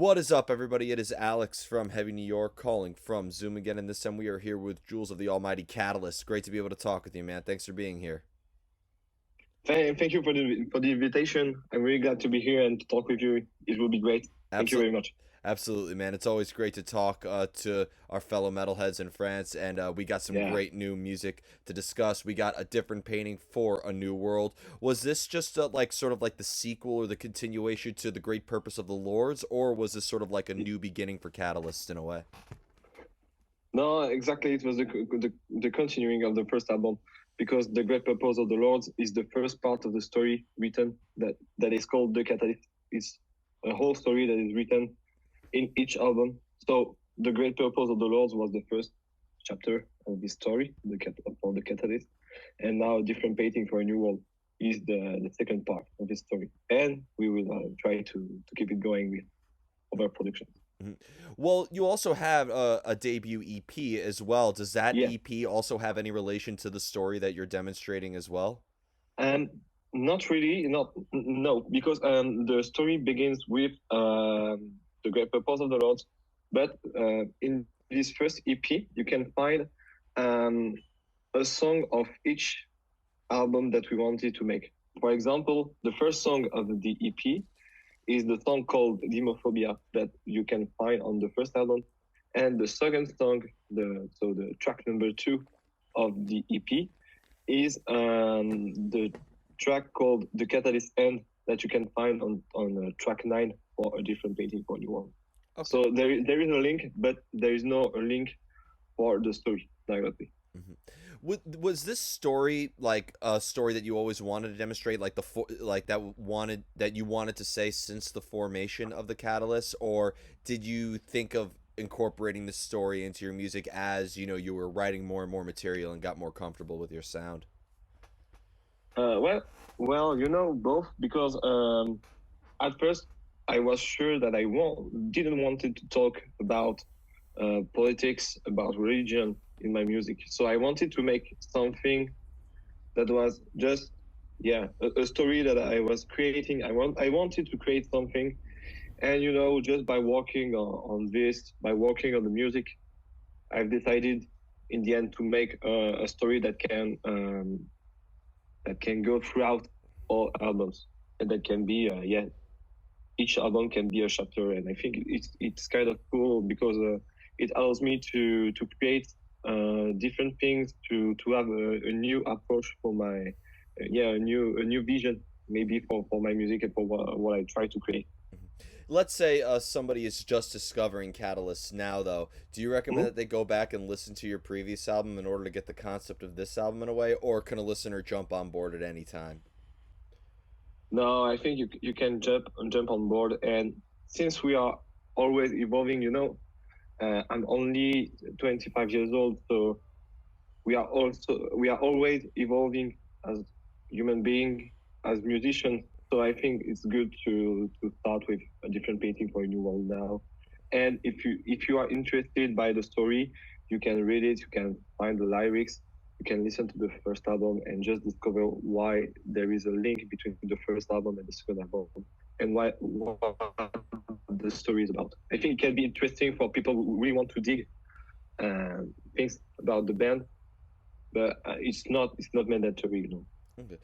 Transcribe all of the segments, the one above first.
What is up, everybody? It is Alex from Heavy New York calling from Zoom again, and this time we are here with Jules of the Almighty Catalyst. Great to be able to talk with you, man. Thanks for being here. Thank you for the invitation. I'm really glad to be here and to talk with you. It will be great. Thank you Absolutely. very much. Absolutely, man. It's always great to talk to our fellow metalheads in France, and we got some Yeah. great new music to discuss. We got a different painting for a new world. Was this just like sort of like the sequel or the continuation to the Great Purpose of the Lords, or was this sort of like a new beginning for Catalyst in a way? No, exactly. It was the continuing of the first album because the Great Purpose of the Lords is the first part of the story written that is called the Catalyst. It's a whole story that is written in each album. So the Great Purpose of the Lords was the first chapter of this story, for the Catalyst, and now different painting for a new world is the second part of this story, and we will try to keep it going with other productions. Mhm. Well, you also have a debut EP as well. Does that Yeah, EP also have any relation to the story that you're demonstrating as well? and not really, not no, because the story begins with the Great Purpose of the Lords, but in this first EP you can find um, a song of each album that we wanted to make. For example, the first song of the EP is the song called Demophobia that you can find on the first album, and the second song, the track number 2 of the EP, is the track called The Catalyst End that you can find on track 9 for a different painting for new one. Okay. So there is a link, but there is no a link for the story directly. Hmm. Was this story like a story that you always wanted to demonstrate, like like that you wanted to say since the formation of the Catalyst, or did you think of incorporating the story into your music as you were writing more and more material and got more comfortable with your sound? Uh, well, well, both because at first I was sure that didn't wanted to talk about politics, about religion in my music. So I wanted to make something that was just a story that I was creating. I wanted to create something, and just by working on this, by working on the music, I've decided in the end to make a story that can go throughout all albums, and that can be each album can be a chapter, and I think it's kind of cool because it allows me to create different things, to have a new approach for my a new vision maybe for my music and for what I try to create. Let's say somebody is just discovering Catalyst now, though. Do you recommend Mhm. that they go back and listen to your previous album in order to get the concept of this album in a way, or can a listener jump on board at any time? No, I think you can jump on board, and since we are always evolving, I'm only 25 years old, so we are always evolving as human being, as musicians. So I think it's good to start with a different painting for a new one now. And if you are interested by the story, you can read it, you can find the lyrics, you can listen to the first album and just discover why there is a link between the first album and the second album, and what the story is about. I think it can be interesting for people who really want to dig uh, things about the band, but it's not mandatory, Okay.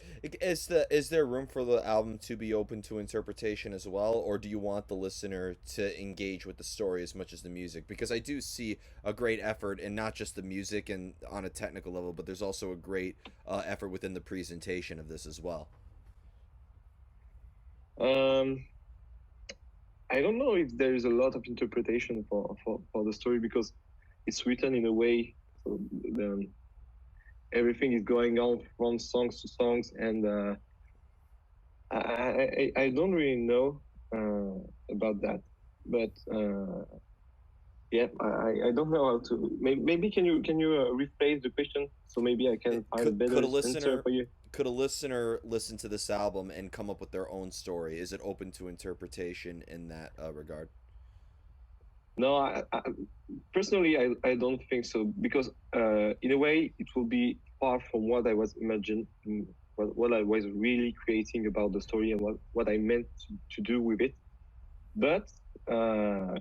Is there room for the album to be open to interpretation as well, or do you want the listener to engage with the story as much as the music? Because I do see a great effort in not just the music and on a technical level, but there's also a great effort within the presentation of this as well. Um, I don't know if there is a lot of interpretation for the story because it's written in a way so the, everything is going on from songs to songs, and I don't really know about that, but yeah, I don't know how to. Maybe can you rephrase the question so maybe I can find a Could better a answer listener for you? listen to this album and come up with their own story? Is it open to interpretation in that regard? No, personally, I don't think so because in a way it will be far from what I was imagining, what I was really creating about the story and what I meant to do with it. But uh,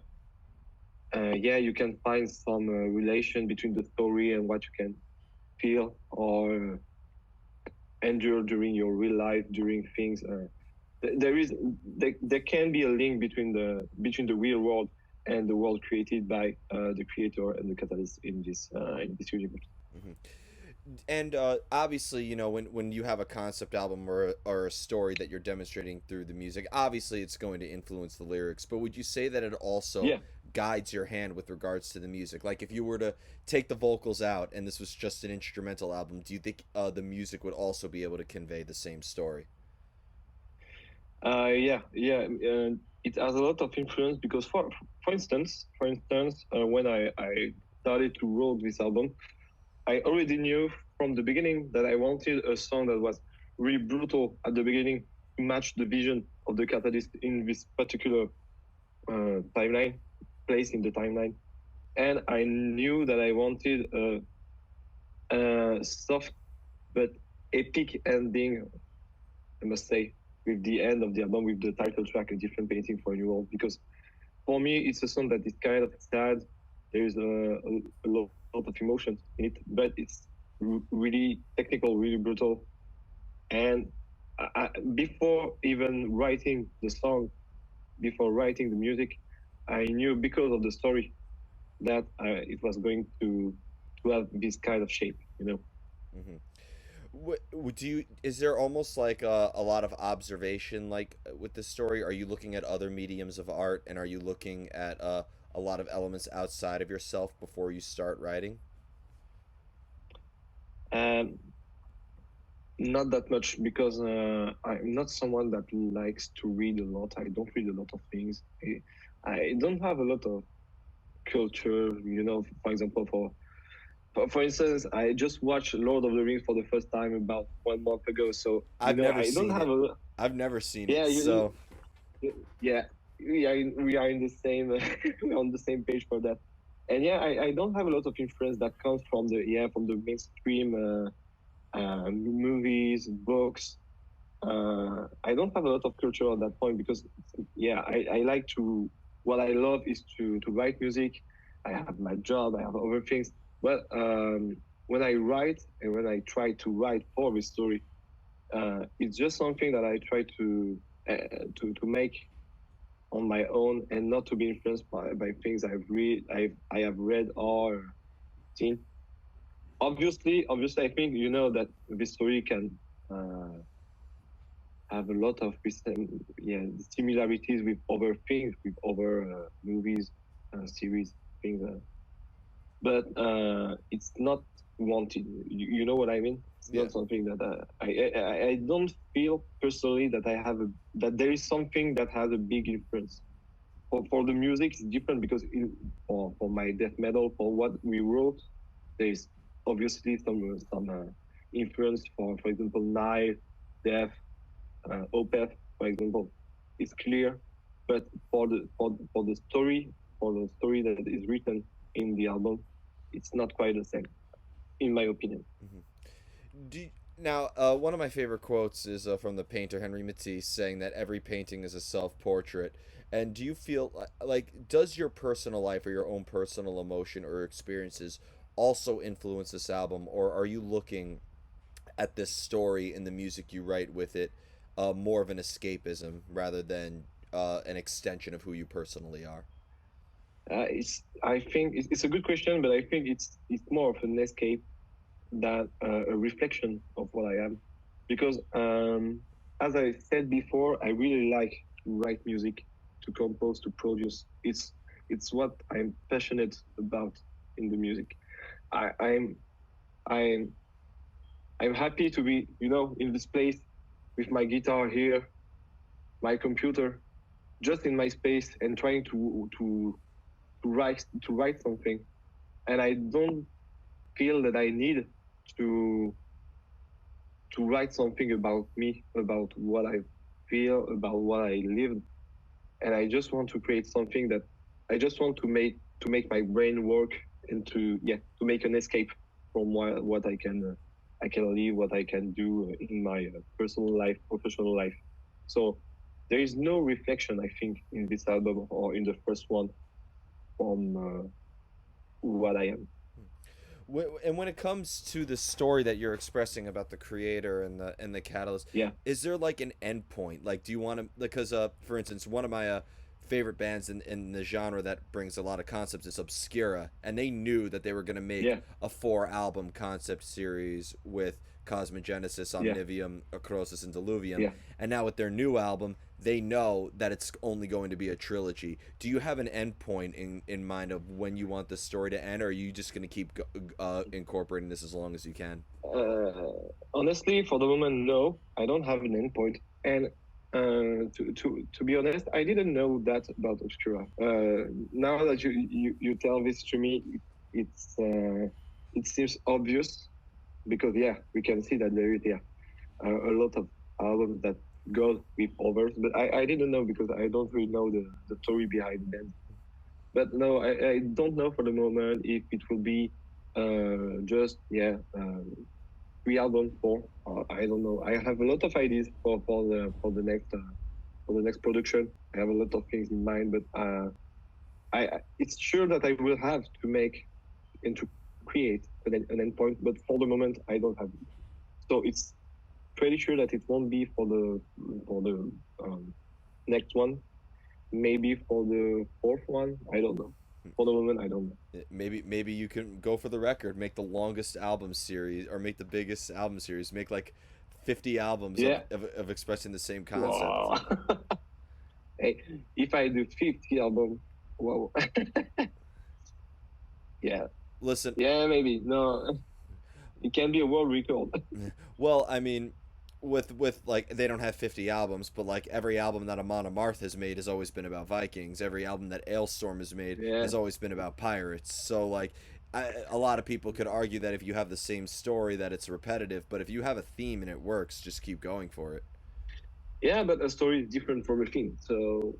yeah, you can find some relation between the story and what you can feel or endure during your real life, during things. There is there can be a link between the real world and the world created by the creator and the catalyst in this universe. Hmm. And obviously, you know, when you have a concept album or a story that you're demonstrating through the music, obviously it's going to influence the lyrics. But would you say that it also Yeah. guides your hand with regards to the music? Like if you were to take the vocals out and this was just an instrumental album, do you think the music would also be able to convey the same story? Yeah. It has a lot of influence because, for instance, when I started to write this album, I already knew from the beginning that I wanted a song that was really brutal at the beginning to match the vision of the catalyst in this particular timeline, place in the timeline. And I knew that I wanted a soft but epic ending, I must say, with the end of the album, with the title track, A Different Painting for a New World. Because for me, it's a song that is kind of sad. There's a lot of emotions in it, but it's really technical, really brutal. And before even writing the song, before writing the music, I knew because of the story that it was going to have this kind of shape, you know. Hmm. What do you? Is there almost like a lot of observation, like with this story? Are you looking at other mediums of art, and are you looking at a lot of elements outside of yourself before you start writing? And not that much because I'm not someone that likes to read a lot. I don't read a lot of things. I don't have a lot of culture, you know. For example, for instance, I just watched Lord of the Rings for the first time about 1 month ago. So you I've know, never I don't seen have it. a I've never seen it, yeah. so Yeah, we are in the same we're on the same page for that. And yeah, I don't have a lot of influence that comes from the mainstream movies, books. I don't have a lot of culture at that point because yeah, I like to what I love is to write music. I have my job, I have other things. But when I write and when I try to write for the story, it's just something that I try to make on my own and not to be influenced by things I have read or seen. Obviously, I think you know that this story can uh, have a lot of yeah, similarities with other things, with other movies, series, things. But it's not wanted. You know what I mean? It's yeah. not something that I don't feel personally that that there is something that has a big influence. For the music, it's different because for my death metal, for what we wrote, there's obviously some influence for example, Nile, Death, Opeth, for example, is clear. But for the story that is written in the album, it's not quite the same, in my opinion. Hmm. Do now one of my favorite quotes is from the painter Henri Matisse saying that every painting is a self-portrait. And do you feel like does your personal life or your own personal emotion or experiences also influence this album, or are you looking at this story and the music you write with it more of an escapism rather than an extension of who you personally are? I think it's a good question, but I think it's more of an escape than a reflection of what I am, because as I said before, I really like to write music, to compose, to produce. It's what I'm passionate about in the music. I, I'm I'm I'm happy to be, you know, in this place with my guitar here, my computer, just in my space and trying to write something. And I don't feel that I need to to write something about me, about what I feel, about what I lived. And I just want to create something that I just want to make my brain work and to make an escape from what I can live, what I can do in my personal life, professional life. So there is no reflection, I think, in this album or in the first one from what I am. And when it comes to the story that you're expressing about the creator and the catalyst, Yeah, is there like an end point? Like, do you want to? Because, for instance, one of my favorite bands in the genre that brings a lot of concepts is Obscura, and they knew that they were going to make yeah, a 4 album concept series with Cosmogenesis, yeah, Omnivium, Acrosis, and Diluvium, yeah. and now with their new album, they know that it's only going to be a trilogy. Do you have an end point in mind of when you want the story to end, or are you just going to keep incorporating this as long as you can? Honestly, for the moment, no, I don't have an endpoint. And to be honest, I didn't know that about Obscura. Now that you tell this to me, it seems obvious because yeah, we can see that there is a lot of albums that go with others, but I didn't know because I don't really know the story behind them. But no, I don't know for the moment if it will be just yeah 3 albums, four. I don't know. I have a lot of ideas for the next production. I have a lot of things in mind, but it's sure that I will have to make and to create an endpoint. But for the moment, I don't have it. So it's pretty sure that it won't be for the next one. Maybe for the fourth one. I don't know. For the moment, I don't know. Maybe you can go for the record, make the longest album series, or make the biggest album series, make like 50 albums Yeah. of expressing the same concept. Wow. Hey, if I do 50 album, wow. Yeah. Listen, Yeah, maybe. No, it can be a world record. well, I mean, with like they don't have 50 albums, but like every album that Amon Amarth has made has always been about Vikings. Every album that Ailstorm has made Yeah. has always been about pirates. So like a lot of people could argue that if you have the same story that it's repetitive, but if you have a theme and it works, just keep going for it. Yeah, but a story is different from a film. So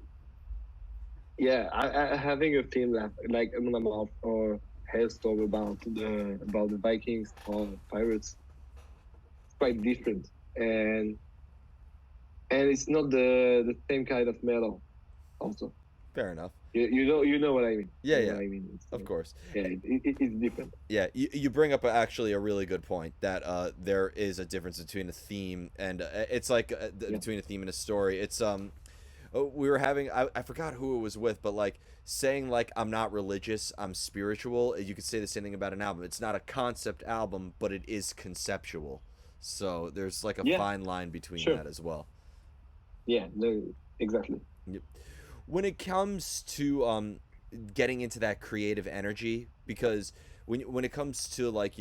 yeah, I having a film like Amon Amarth or Hailstorm about the Vikings or pirates, it's quite different. And and it's not the same kind of metal also. Fair enough. You know what I mean. Yeah, You know yeah, what I mean. It's, of course. yeah, it's different. Yeah, you bring up actually a really good point that there is a difference between a theme and it's like Yeah. between a theme and a story. It's we were having I forgot who it was with, but like saying like I'm not religious, I'm spiritual. You could say the same thing about an album. It's not a concept album, but it is conceptual. So there's like a Yeah, fine line between sure. that as well. Yeah, no, exactly. Yep. When it comes to getting into that creative energy, because when it comes to like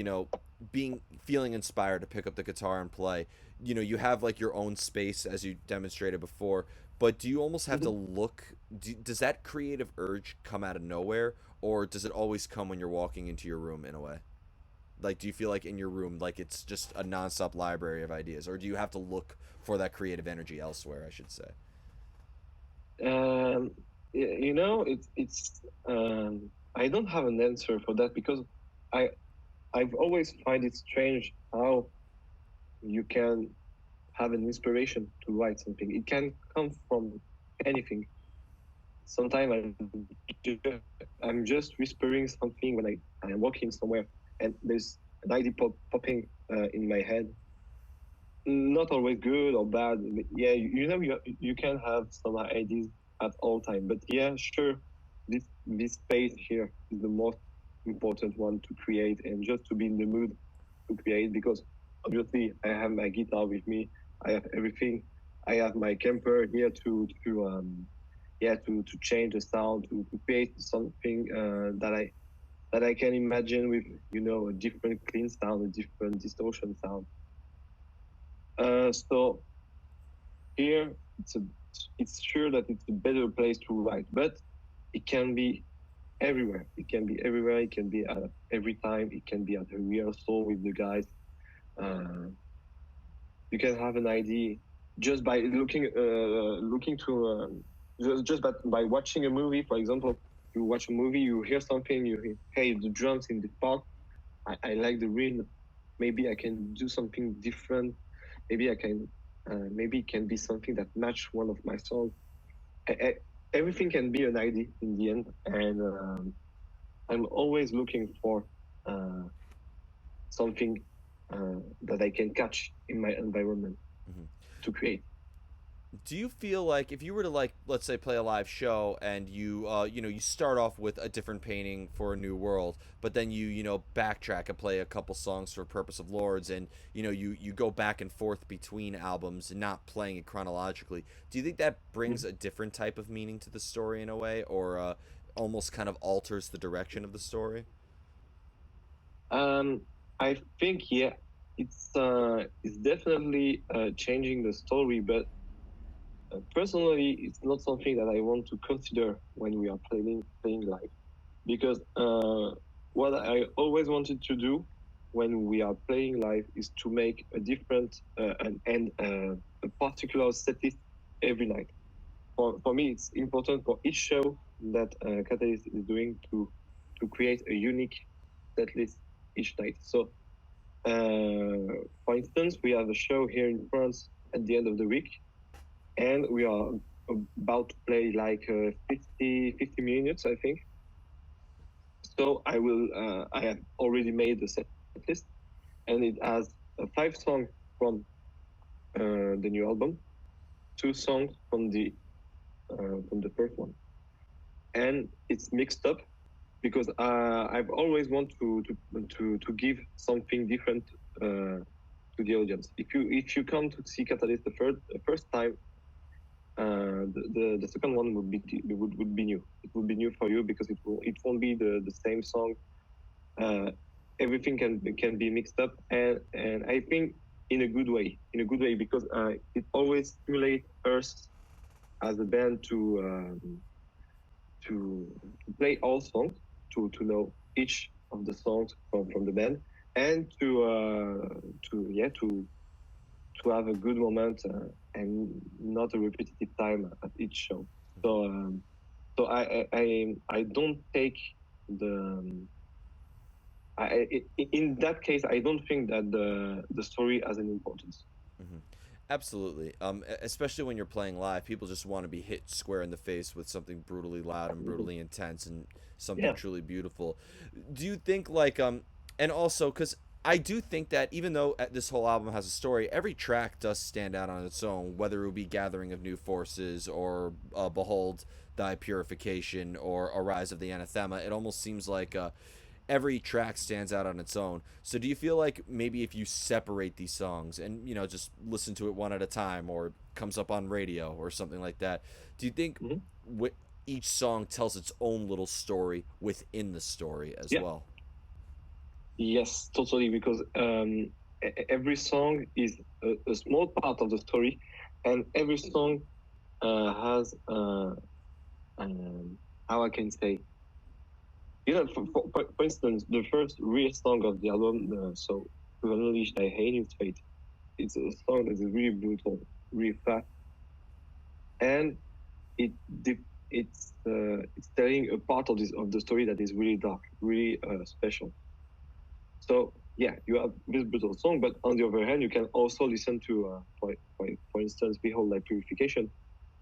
being feeling inspired to pick up the guitar and play, you have like your own space as you demonstrated before, but do you almost have to Mhm. look, does that creative urge come out of nowhere, or does it always come when you're walking into your room in a way? Like, do you feel like in your room like it's just a nonstop library of ideas, or do you have to look for that creative energy elsewhere, I should say? Um, you know, it's I don't have an answer for that because I I've always find it strange how you can have an inspiration to write something. It can come from anything. Sometimes I'm just whispering something when I am walking somewhere and there's an idea popping in my head. Not always good or bad. Yeah, you know, you can have some ideas at all time. But yeah, sure, this space here is the most important one to create and just to be in the mood to create because obviously I have my guitar with me. I have everything. I have my camper here to change the sound to create something that I can imagine with a different clean sound, a different distortion sound. So here it's sure that it's a better place to write, but it can be everywhere. It can be everywhere. It can be at every time. It can be at a rehearsal with the guys. Uh, you can have an idea just by looking to just by watching a movie. For example, you watch a movie, you hear something, you hear, hey, the drums in the part. I like the rhythm. Maybe I can do something different. Maybe I can. maybe it can be something that match one of my songs. Everything can be an idea in the end, and I'm always looking for uh, something that I can catch in my environment Mhm. to create. Do you feel like if you were to, like, let's say, play a live show and you you know, you start off with a different painting for a new world, but then you know, backtrack and play a couple songs for Purpose of Lords, and you know, you go back and forth between albums and not playing it chronologically, do you think that brings a different type of meaning to the story in a way, or almost kind of alters the direction of the story? Um, I think yeah, it's definitely changing the story, but personally, it's not something that I want to consider when we are playing live, because what I always wanted to do when we are playing live is to make a different and a particular set list every night. For me, it's important for each show that Catalyst is doing to create a unique set list each night. So, for instance, we have a show here in France at the end of the week, and we are about to play like 50 minutes, I think. So I have already made the set list, and it has five songs from the new album, two songs from the first one, and it's mixed up because I've always want to give something different to the audience. If you come to see Catalyst the first time, the second one would be new. It would be new for you because it won't be the same song. Uh, Everything can be mixed up, and I think in a good way because it always stimulates us as a band to play all songs, to know each of the songs from the band, and to have a good moment and not a repetitive time at each show. So I don't take the in that case I don't think that the story has an importance. Hmm. Absolutely. Especially when you're playing live, people just want to be hit square in the face with something brutally loud and brutally intense and something Yeah. truly beautiful. Do you think, like, and also because I do think that even though this whole album has a story, every track does stand out on its own, whether it would be Gathering of New Forces or Behold Thy Purification or Arise of the Anathema. It almost seems like every track stands out on its own. So do you feel like maybe if you separate these songs and, you know, just listen to it one at a time, or comes up on radio or something like that, do you think Mhm. each song tells its own little story within the story as Yeah. well? Yes, totally. Because every song is a small part of the story, and every song has how I can say, for instance, the first real song of the album, so to unleash thy hate is fate. It's a song that is really brutal, really fast, and it it's telling a part of the story that is really dark, really special. So yeah, you have this brutal song, but on the other hand, you can also listen to, for instance, "Behold Thy Purification,"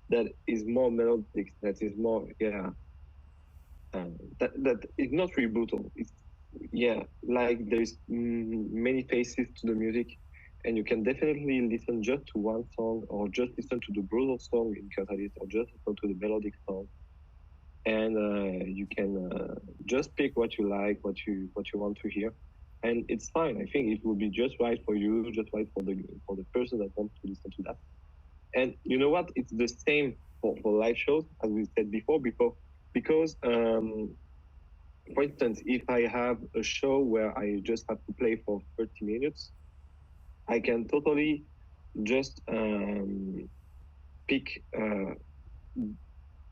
that is more melodic, that is more that is not really brutal. It's yeah, like there's many faces to the music, and you can definitely listen just to one song, or just listen to the brutal song in Catalyst, or just listen to the melodic song, and you can just pick what you like, what you want to hear, and it's fine. I think it will be just right for you, just right for the person that wants to listen to that. And you know what? It's the same for live shows as we said before, because for instance, if I have a show where I just have to play for 30 minutes, I can totally just pick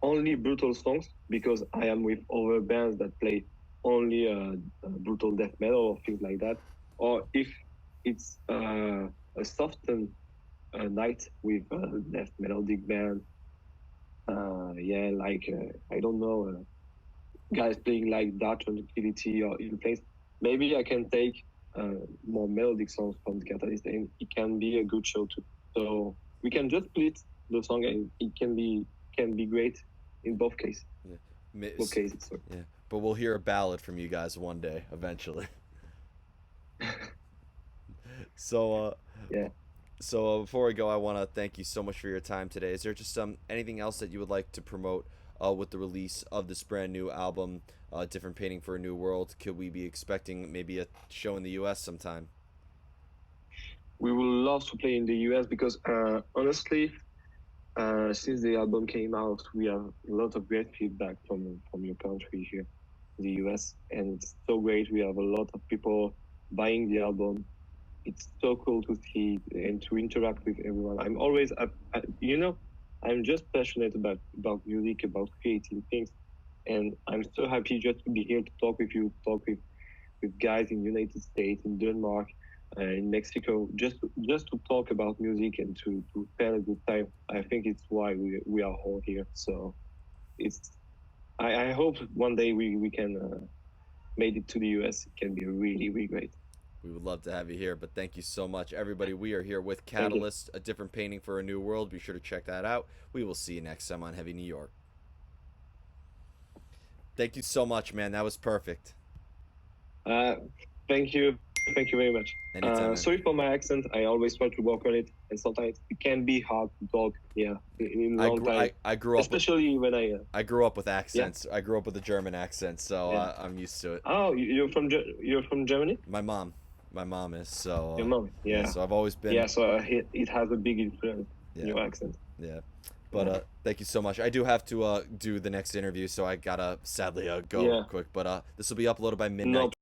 only brutal songs because I am with other bands that play only brutal death metal or things like that. Or if it's a softened night with death melodic band, yeah, like I don't know, guys playing like Dark Tranquility or In Flames, maybe I can take more melodic songs from the Catalyst, and it can be a good show too. So we can just split the song, and it can be great in both cases. Yeah. Both cases. Sorry. Yeah, but we'll hear a ballad from you guys one day, eventually. So, Yeah. before we go, I want to thank you so much for your time today. Is there just anything else that you would like to promote with the release of this brand new album, "Different Painting for a New World"? Could we be expecting maybe a show in the U.S. sometime? We would love to play in the US because honestly, since the album came out, we have a lot of great feedback from your country here in the US, and it's so great. We have a lot of people buying the album. It's so cool to see and to interact with everyone. I'm always, I'm just passionate about music, about creating things, and I'm so happy just to be here to talk with you, talk with guys in United States, in Denmark, in Mexico, just to talk about music and to spend a good time. I think it's why we are all here. So it's I hope one day we can make it to the US. It can be really really great. We would love to have you here, but thank you so much, everybody. We are here with Thank you. Catalyst, "A Different Painting for a New World." Be sure to check that out. We will see you next time on Heavy New York. Thank you so much, man. That was perfect. Uh, thank you. Thank you very much. Anytime, man. Sorry for my accent. I always try to work on it, and sometimes it can be hard to talk. Yeah, in a long time, I grew up with especially when I grew up with yeah. accents. I grew up with a German accent, so Yeah. I'm used to it. Oh, you're from Germany? My mom, my mom is so. Your mom? Yeah, Yeah. so I've always Yeah. been. So it has a big influence in Yeah, your accent. yeah. But Yeah. thank you so much. I do have to do the next interview, so I gotta sadly go Yeah. quick. But this will be uploaded by No midnight